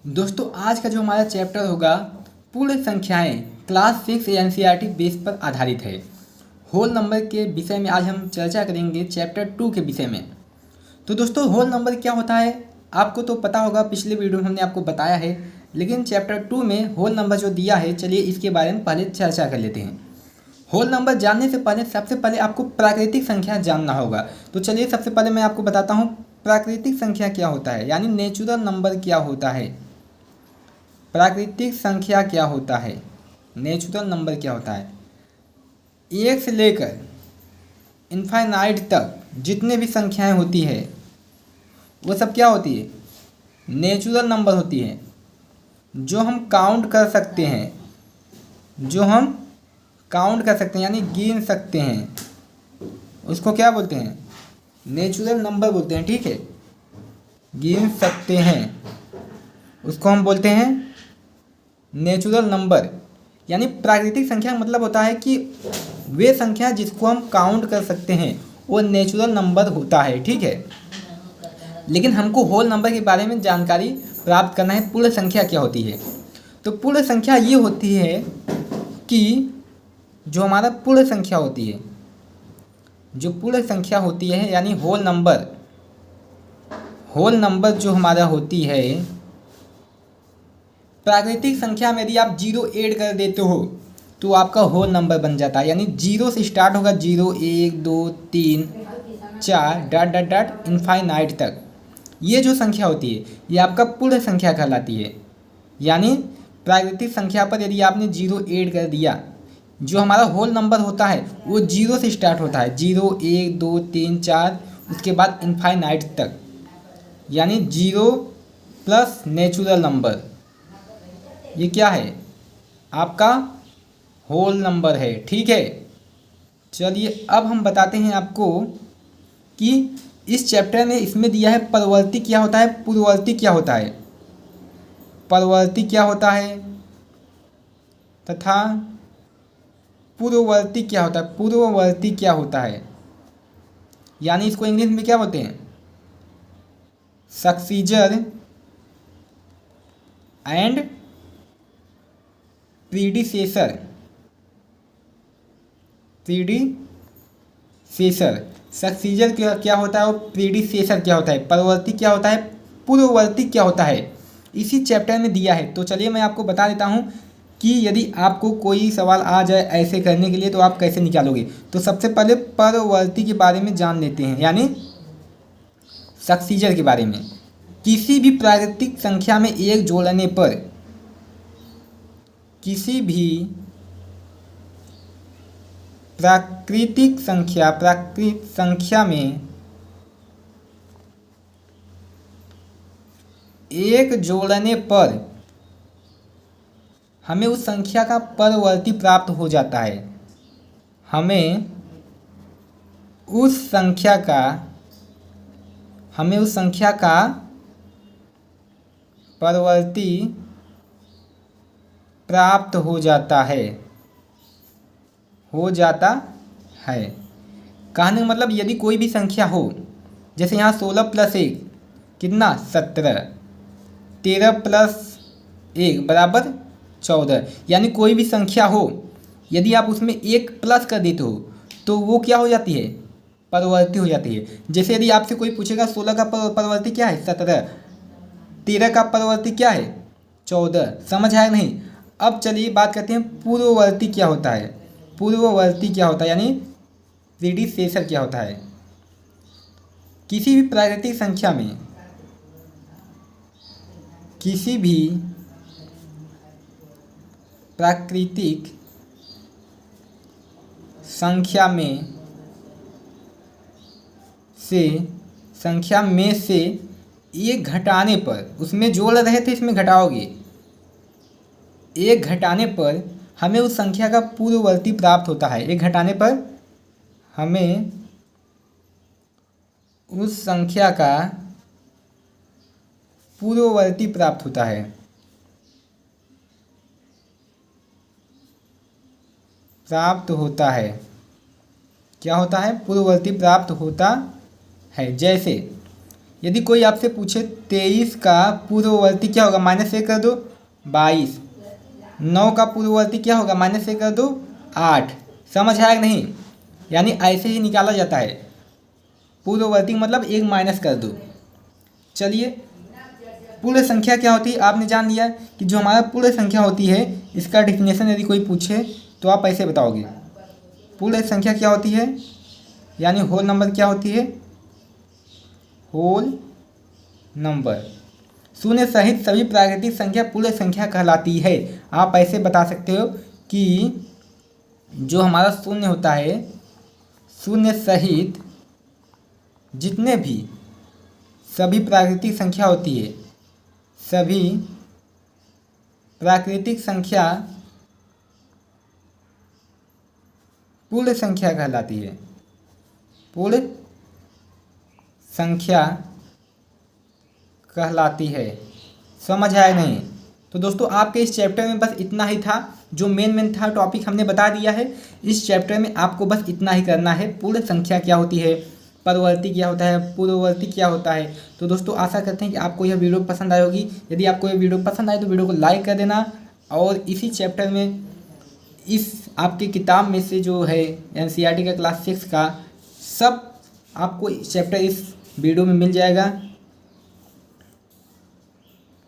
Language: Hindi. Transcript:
दोस्तों आज का जो हमारा चैप्टर होगा पूर्ण संख्याएं क्लास 6 एनसीईआरटी बेस पर आधारित है। होल नंबर के विषय में आज हम चर्चा करेंगे चैप्टर 2 के विषय में। तो दोस्तों होल नंबर क्या होता है आपको तो पता होगा, पिछले वीडियो में हमने आपको बताया है, लेकिन चैप्टर 2 में होल नंबर जो दिया है, चलिए इसके बारे में पहले चर्चा कर लेते हैं। होल नंबर जानने से पहले सबसे पहले आपको प्राकृतिक संख्या जानना होगा। तो चलिए सबसे पहले मैं आपको बताता हूँ प्राकृतिक संख्या क्या होता है, यानी नेचुरल नंबर क्या होता है। प्राकृतिक संख्या क्या होता है, नेचुरल नंबर क्या होता है। एक से लेकर इनफाइनाइट तक जितने भी संख्याएं होती है वो सब क्या होती है, नेचुरल नंबर होती है, जो हम काउंट कर सकते हैं, जो हम काउंट कर सकते हैं यानी गिन सकते हैं, उसको क्या बोलते हैं, नेचुरल नंबर बोलते हैं। ठीक है, गिन सकते हैं उसको हम बोलते हैं नेचुरल नंबर। यानी प्राकृतिक संख्या का मतलब होता है कि वे संख्या जिसको हम काउंट कर सकते हैं वो नेचुरल नंबर होता है। ठीक है, लेकिन हमको होल नंबर के बारे में जानकारी प्राप्त करना है, पूर्ण संख्या क्या होती है। तो पूर्ण संख्या ये होती है कि जो हमारा पूर्ण संख्या होती है, जो पूर्ण संख्या होती है यानी होल नंबर जो हमारा होती है, प्राकृतिक संख्या में यदि आप जीरो ऐड कर देते हो तो आपका होल नंबर बन जाता है। यानी जीरो से स्टार्ट होगा, 0 1 2 3 4 डॉट डॉट डॉट इनफाइनाइट तक। ये जो संख्या होती है ये आपका पूर्ण संख्या कहलाती है। यानी प्राकृतिक संख्या पर यदि आपने जीरो ऐड कर दिया, जो हमारा होल नंबर होता है वो जीरो से स्टार्ट होता है, 0 1 2 3 4 उसके बाद इनफाइनाइट तक, यानी जीरो प्लस नेचुरल नंबर, ये क्या है, आपका होल नंबर है। ठीक है, चलिए अब हम बताते हैं आपको कि इस चैप्टर में इसमें दिया है परवर्ती क्या होता है, पूर्ववर्ती क्या होता है, परवर्ती क्या होता है तथा पूर्ववर्ती क्या होता है। पूर्ववर्ती क्या होता है यानी इसको इंग्लिश में क्या बोलते हैं, सक्सीजर एंड प्रीडिसेसर। सक्सीजर क्या होता है और प्रीडिसेसर क्या होता है, परवर्ती क्या होता है, पूर्ववर्ती क्या होता है, इसी चैप्टर में दिया है। तो चलिए मैं आपको बता देता हूँ कि यदि आपको कोई सवाल आ जाए ऐसे करने के लिए तो आप कैसे निकालोगे। तो सबसे पहले परवर्ती के बारे में जान लेते हैं, यानी सक्सीजर के बारे में। किसी भी प्राकृतिक संख्या में एक जोड़ने पर, किसी भी प्राकृतिक संख्या में एक जोड़ने पर हमें उस संख्या का परवर्ती प्राप्त हो जाता है। हमें उस संख्या का परवर्ती प्राप्त हो जाता है, कहने का मतलब यदि कोई भी संख्या हो, जैसे यहाँ 16 प्लस 1 कितना 17, 13 प्लस 1 बराबर 14, यानी कोई भी संख्या हो यदि आप उसमें एक प्लस कर देते हो तो वो क्या हो जाती है, परवर्ती हो जाती है। जैसे यदि आपसे कोई पूछेगा 16 का परवर्ती क्या है 17, 13 का परवर्ती क्या है 14, समझ आया नहीं। अब चलिए बात करते हैं पूर्ववर्ती क्या होता है। पूर्ववर्ती क्या होता है यानी प्रीडिसेसर क्या होता है। किसी भी प्राकृतिक संख्या में, किसी भी प्राकृतिक संख्या में से एक घटाने पर, उसमें जोड़ रहे थे इसमें घटाओगे, एक घटाने पर हमें उस संख्या का पूर्ववर्ती प्राप्त होता है। एक घटाने पर हमें उस संख्या का पूर्ववर्ती प्राप्त होता है। क्या होता है, पूर्ववर्ती प्राप्त होता है। जैसे यदि कोई आपसे पूछे 23 का पूर्ववर्ती क्या होगा, -1 कर दो 22। 9 का पूर्ववर्ती क्या होगा, -1 कर दो 8। समझ आया कि नहीं? यानी ऐसे ही निकाला जाता है। पूर्ववर्ती मतलब एक माइनस कर दो। चलिए, पूर्ण संख्या क्या होती है आपने जान लिया कि जो हमारा पूर्ण संख्या होती है इसका डिफिनेशन यदि कोई पूछे तो आप ऐसे बताओगे। पूर्ण संख्या क्या होती है, यानी होल नंबर क्या होती है, होल नंबर। शून्य सहित सभी प्राकृतिक संख्या पूर्ण संख्या कहलाती है। आप ऐसे बता सकते हो कि जो हमारा शून्य होता है, शून्य सहित जितने भी सभी प्राकृतिक संख्या होती है, सभी प्राकृतिक संख्या पूर्ण संख्या कहलाती है, पूर्ण संख्या कहलाती है। समझ आया नहीं? तो दोस्तों आपके इस चैप्टर में बस इतना ही था। जो मेन था टॉपिक हमने बता दिया है। इस चैप्टर में आपको बस इतना ही करना है। पूर्ण संख्या क्या होती है, परवर्ती क्या होता है, पूर्ववर्ती क्या होता है। तो दोस्तों आशा करते हैं कि आपको यह वीडियो पसंद आई होगी। यदि आपको यह वीडियो पसंद आए तो वीडियो को लाइक कर देना। और इसी चैप्टर में, इस आपकी किताब में से जो है NCERT का क्लास 6 का सब आपको चैप्टर इस वीडियो में मिल जाएगा।